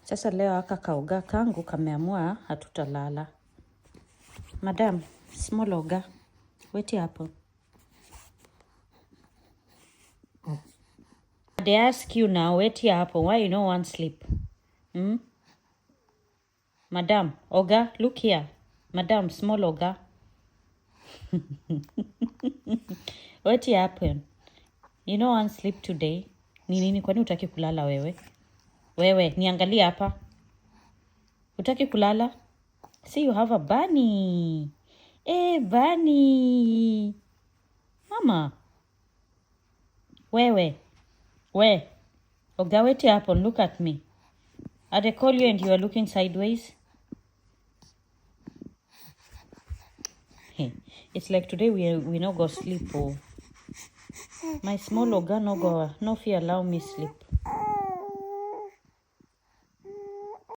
Sasa leo aka kaoga kangu kameamua hatutalala. Madam, small oga. Wait hapo. They ask you now, wait hapo. Why you no want sleep? Madam, oga, look here. Madam, small oga. What happened? You no want sleep today? Ni nini kwani hutaki kulala wewe? Wewe, niangalie hapa. Hutaki kulala? See, you have a bunny. Bunny. Mama. Wewe. Oga, wait hapo, look at me. I call you and you are looking sideways. Hey, it's like today we no go sleep. Oh. My small oga no fear allow me sleep.